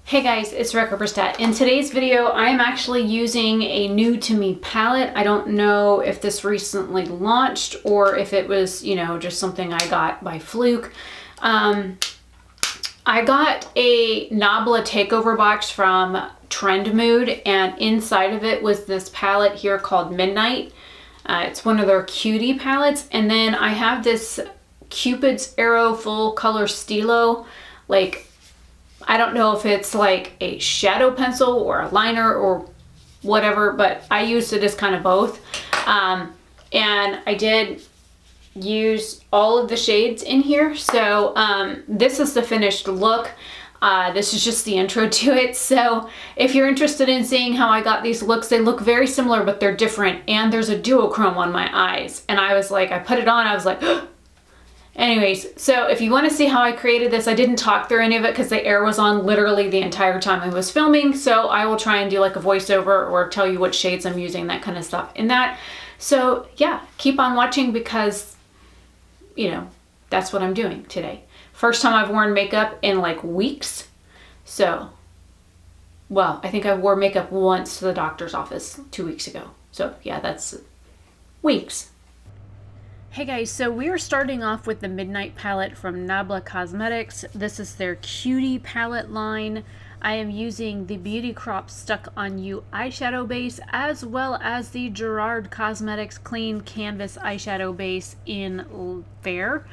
Hey guys, it's Oberstadt. In today's video, I am actually using a new to me palette. I don't know if this recently launched or if it was, just something I got by fluke. I got a Nabla takeover box from Trend Mood, and inside of it was this palette here called Midnight. It's one of their cutie palettes. And then I have this Cupid's Arrow full color stilo, I don't know if it's like a shadow pencil or a liner or whatever, but I used it as kind of both. And I did use all of the shades in here. So this is the finished look. This is just the intro to it. So if you're interested in seeing how I got these looks, they look very similar, but they're different. And there's a duochrome on my eyes. And I was like, I put it on, I was like, anyways, so if you want to see how I created this, I didn't talk through any of it because the air was on literally the entire time I was filming. So I will try and do like a voiceover or tell you what shades I'm using, that kind of stuff in that. So yeah, keep on watching because, that's what I'm doing today. First time I've worn makeup in like weeks. So, well, I think I wore makeup once to the doctor's office 2 weeks ago. So yeah, that's weeks. Hey guys, so we are starting off with the Midnight palette from Nabla Cosmetics. This is their Cutie palette line. I am using the Beauty Crop Stuck on You eyeshadow base as well as the Gerard Cosmetics Clean Canvas eyeshadow base in Fair.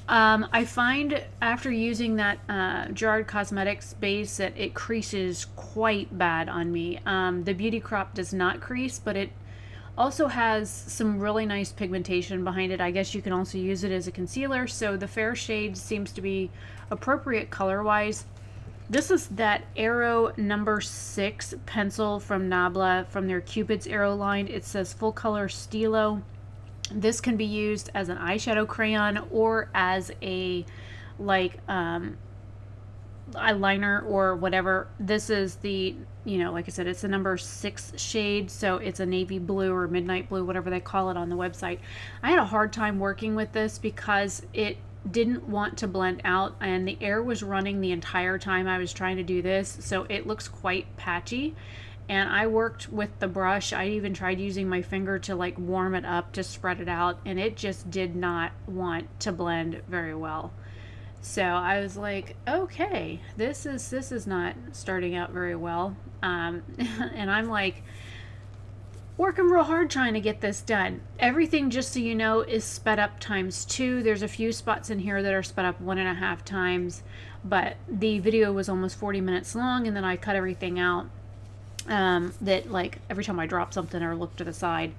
I find after using that Gerard Cosmetics base that it creases quite bad on me. The Beauty Crop does not crease, but it also has some really nice pigmentation behind it. I guess you can also use it as a concealer, so the fair shade seems to be appropriate color-wise. This is that Arrow number 6 pencil from Nabla from their Cupid's Arrow line. It says full color stilo. This can be used as an eyeshadow crayon or as a eyeliner or whatever. This is the, like I said, it's the number 6 shade, so it's a navy blue or midnight blue, whatever they call it on the website. I had a hard time working with this because it didn't want to blend out and the air was running the entire time I was trying to do this, so it looks quite patchy. And I worked with the brush. I even tried using my finger to warm it up to spread it out, and it just did not want to blend very well. So I was like, okay, this is not starting out very well. And I'm like working real hard trying to get this done. Everything, just so you know, is sped up ×2. There's a few spots in here that are sped up 1.5 times, but the video was almost 40 minutes long, and then I cut everything out. That every time I drop something or look to the side.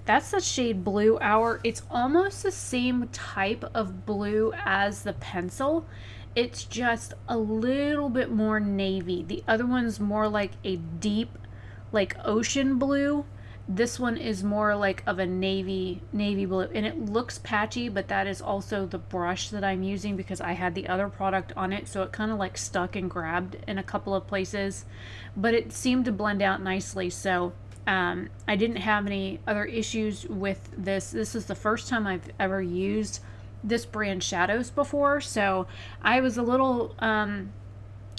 That's the shade Blue Hour. It's almost the same type of blue as the pencil. It's just a little bit more navy. The other one's more like a deep, ocean blue. This one is more of a navy blue, and it looks patchy, but that is also the brush that I'm using because I had the other product on it, so it kind of stuck and grabbed in a couple of places, but it seemed to blend out nicely. So I didn't have any other issues with this. This is the first time I've ever used this brand shadows before, so I was a little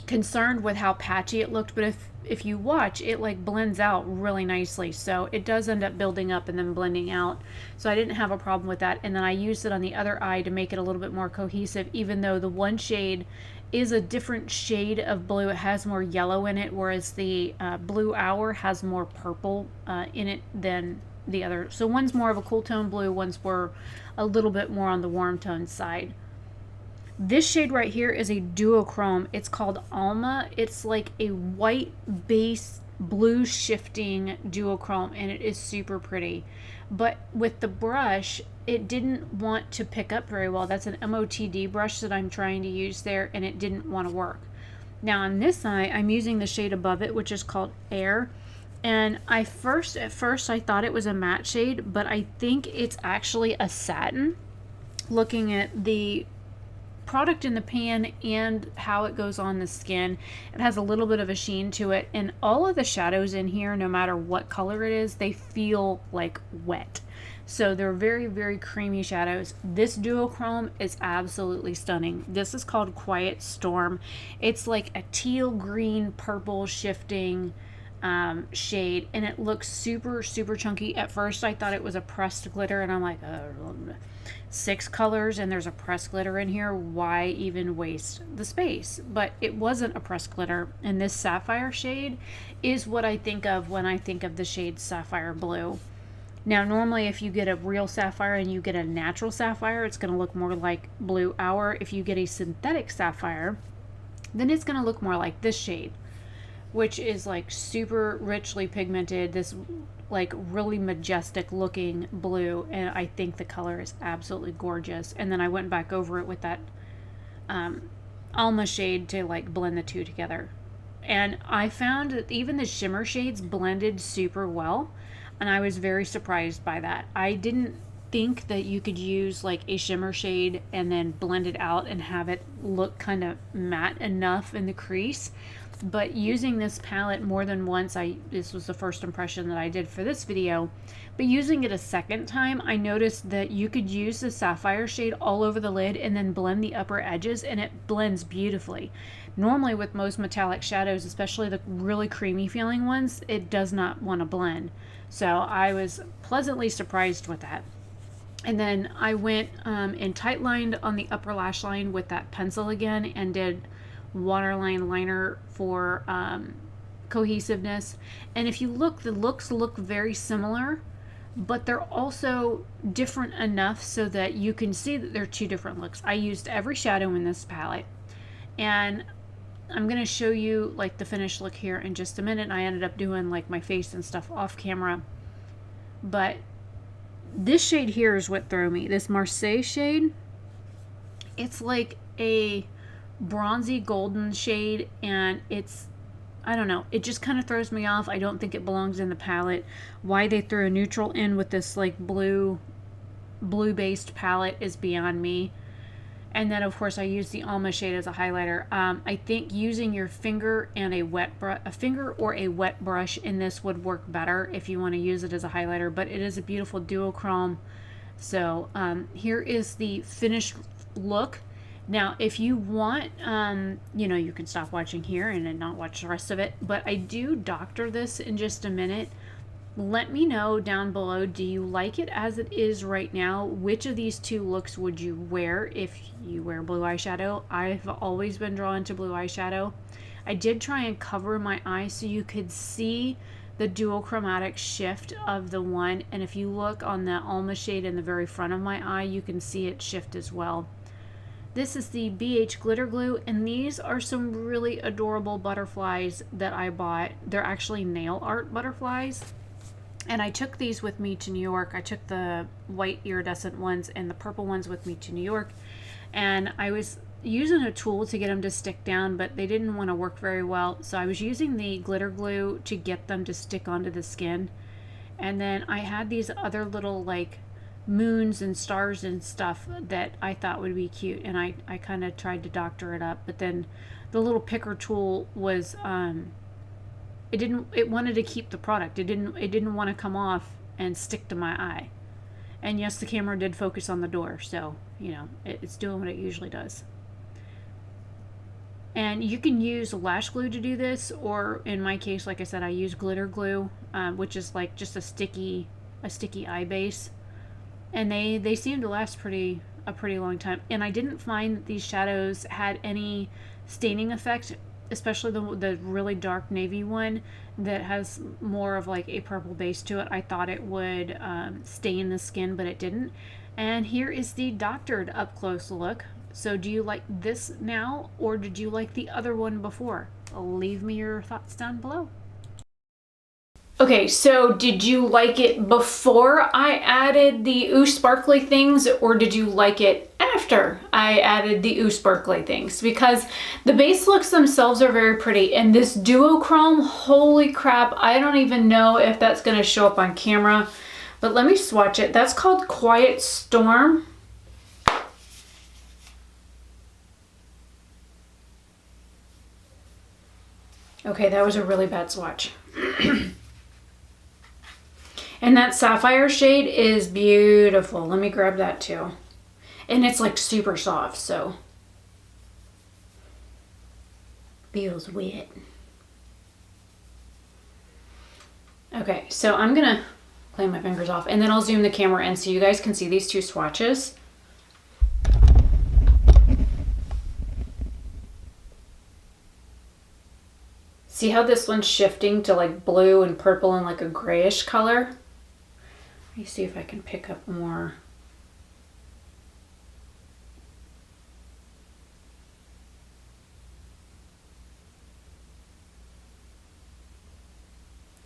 concerned with how patchy it looked, but if you watch, it blends out really nicely, so it does end up building up and then blending out, so I didn't have a problem with that. And then I used it on the other eye to make it a little bit more cohesive, even though the one shade is a different shade of blue. It has more yellow in it, whereas the Blue Hour has more purple in it than the other. So one's more of a cool tone blue, one's more a little bit more on the warm tone side. This shade right here is a duochrome. It's called Alma. It's like a white base blue shifting duochrome, and it is super pretty. But with the brush, it didn't want to pick up very well. That's an MOTD brush that I'm trying to use there, and it didn't want to work. Now on this eye, I'm using the shade above it, which is called Air. And at first I thought it was a matte shade, but I think it's actually a satin. Looking at the product in the pan and how it goes on the skin, it has a little bit of a sheen to it, and all of the shadows in here, no matter what color it is, they feel wet. So they're very, very creamy shadows. This duochrome is absolutely stunning. This is called Quiet Storm. It's like a teal green purple shifting shade, and it looks super, super chunky. At first I thought it was a pressed glitter, and I'm like, 6 colors and there's a pressed glitter in here, why even waste the space? But it wasn't a pressed glitter, and this sapphire shade is what I think of when I think of the shade sapphire blue. Now, normally if you get a real sapphire and you get a natural sapphire, it's going to look more like Blue Hour. If you get a synthetic sapphire, then it's going to look more like this shade, which is like super richly pigmented, this like really majestic looking blue, and I think the color is absolutely gorgeous. And then I went back over it with that Alma shade to like blend the two together. And I found that even the shimmer shades blended super well, and I was very surprised by that. I didn't think that you could use like a shimmer shade and then blend it out and have it look kind of matte enough in the crease. But using this palette more than once, this was the first impression that I did for this video, but using it a second time, I noticed that you could use the sapphire shade all over the lid and then blend the upper edges, and it blends beautifully. Normally with most metallic shadows, especially the really creamy feeling ones, it does not want to blend. So I was pleasantly surprised with that. And then I went and tight lined on the upper lash line with that pencil again, and did waterline liner for cohesiveness. And if you look, the looks look very similar, but they're also different enough so that you can see that they're two different looks. I used every shadow in this palette, and I'm going to show you like the finished look here in just a minute. I ended up doing like my face and stuff off camera, but this shade here is what threw me. This Marseille shade, it's like a bronzy golden shade, and it's, I don't know, it just kind of throws me off. I don't think it belongs in the palette. Why they threw a neutral in with this like blue based palette is beyond me. And then of course I use the Alma shade as a highlighter. I think using your finger and a finger or a wet brush in this would work better if you want to use it as a highlighter, but it is a beautiful duochrome. So here is the finished look. Now, if you want, you know, you can stop watching here and then not watch the rest of it, but I do doctor this in just a minute. Let me know down below, do you like it as it is right now? Which of these two looks would you wear if you wear blue eyeshadow? I've always been drawn to blue eyeshadow. I did try and cover my eyes so you could see the duochromatic shift of the one, and if you look on the Alma shade in the very front of my eye, you can see it shift as well. This is the BH Glitter Glue, and these are some really adorable butterflies that I bought. They're actually nail art butterflies, and I took these with me to New York. I took the white iridescent ones and the purple ones with me to New York, and I was using a tool to get them to stick down, but they didn't want to work very well, so I was using the glitter glue to get them to stick onto the skin. And then I had these other little like moons and stars and stuff that I thought would be cute, and I kind of tried to doctor it up, but then the little picker tool was it wanted to keep the product. It didn't want to come off and stick to my eye. And yes, the camera did focus on the door, so you know it's doing what it usually does. And you can use lash glue to do this, or in my case, like I said, I use glitter glue, which is like just a sticky eye base, and they seem to last a pretty long time. And I didn't find that these shadows had any staining effect, especially the really dark navy one that has more of like a purple base to it. I thought it would stain the skin, but it didn't. And here is the doctored up close look. So do you like this now, or did you like the other one before? Leave me your thoughts down below. Okay, so did you like it before I added the ooh sparkly things, or did you like it after I added the ooh sparkly things? Because the base looks themselves are very pretty, and this duochrome, holy crap, I don't even know if that's gonna show up on camera, but let me swatch it. That's called Quiet Storm. Okay, that was a really bad swatch. And that Sapphire shade is beautiful. Let me grab that too. And it's like super soft, so feels wet. Okay, so I'm gonna clean my fingers off and then I'll zoom the camera in so you guys can see these two swatches. See how this one's shifting to like blue and purple and like a grayish color? Let me see if I can pick up more.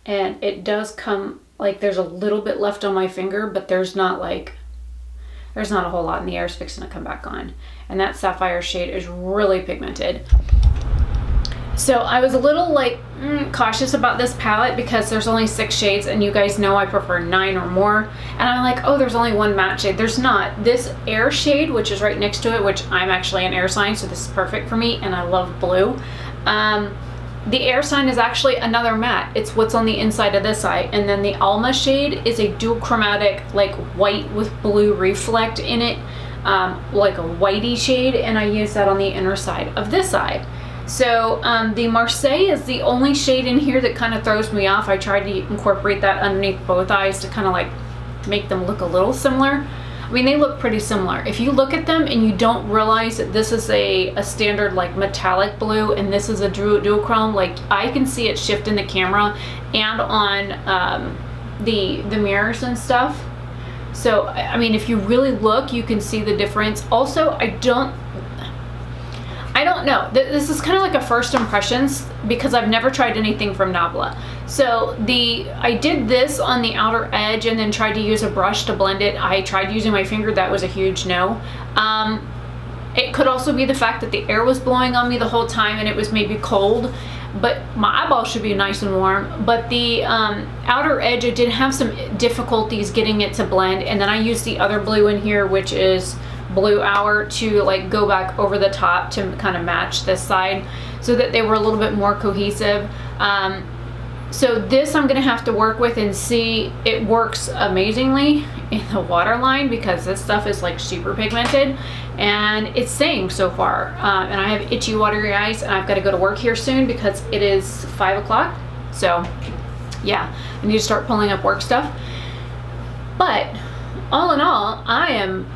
And it does come, like there's a little bit left on my finger, but there's not a whole lot, and the air's fixing to come back on. And that Sapphire shade is really pigmented. So I was a little like cautious about this palette because there's only 6 shades, and you guys know I prefer 9 or more. And I'm like, oh, there's only one matte shade. There's not. This air shade, which is right next to it, which I'm actually an air sign, so this is perfect for me, and I love blue. The air sign is actually another matte. It's what's on the inside of this eye. And then the Alma shade is a dual chromatic, like white with blue reflect in it, like a whitey shade, and I use that on the inner side of this eye. So the Marseille is the only shade in here that kind of throws me off. I tried to incorporate that underneath both eyes to kind of like make them look a little similar. I mean, they look pretty similar. If you look at them and you don't realize that this is a standard like metallic blue and this is a duochrome, like I can see it shift in the camera and on the mirrors and stuff. So, I mean, if you really look, you can see the difference. Also, I don't know. This is kind of like a first impressions because I've never tried anything from Nabla. So I did this on the outer edge and then tried to use a brush to blend it. I tried using my finger. That was a huge no. It could also be the fact that the air was blowing on me the whole time and it was maybe cold, but my eyeballs should be nice and warm. But the outer edge, I did have some difficulties getting it to blend. And then I used the other blue in here, which is Blue Hour, to like go back over the top to kind of match this side so that they were a little bit more cohesive. So this I'm gonna have to work with and see. It works amazingly in the waterline because this stuff is like super pigmented and it's staying so far. And I have itchy watery eyes and I've got to go to work here soon because it is 5 o'clock. So yeah, I need to start pulling up work stuff. But all in all, I am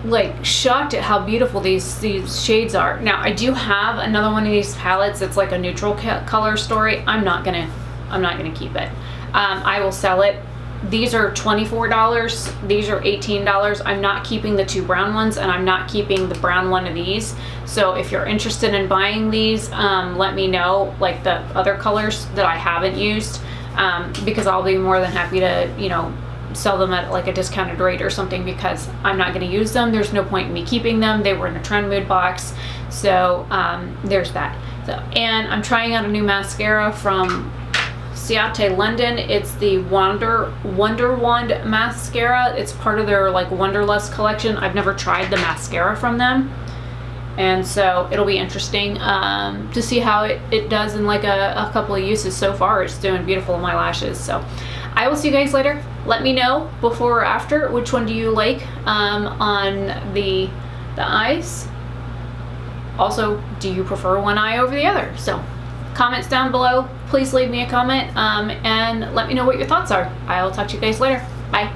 like shocked at how beautiful these shades are. Now I do have another one of these palettes. It's like a neutral color story. I'm not gonna keep it. I will sell it. These are $24. These are $18. I'm not keeping the 2 brown ones, and I'm not keeping the brown one of these. So if you're interested in buying these, let me know, like the other colors that I haven't used, because I'll be more than happy to, you know, sell them at like a discounted rate or something because I'm not going to use them. There's no point in me keeping them. They were in a trend mood box. So there's that. So, and I'm trying out a new mascara from Ciate London. It's the Wonder Wand mascara. It's part of their like Wonderlust collection. I've never tried the mascara from them, and so it'll be interesting to see how it does in like a couple of uses. So far it's doing beautiful on my lashes. So I will see you guys later. Let me know before or after which one do you like on the eyes. Also, do you prefer one eye over the other? So comments down below. Please leave me a comment and let me know what your thoughts are. I'll talk to you guys later. Bye.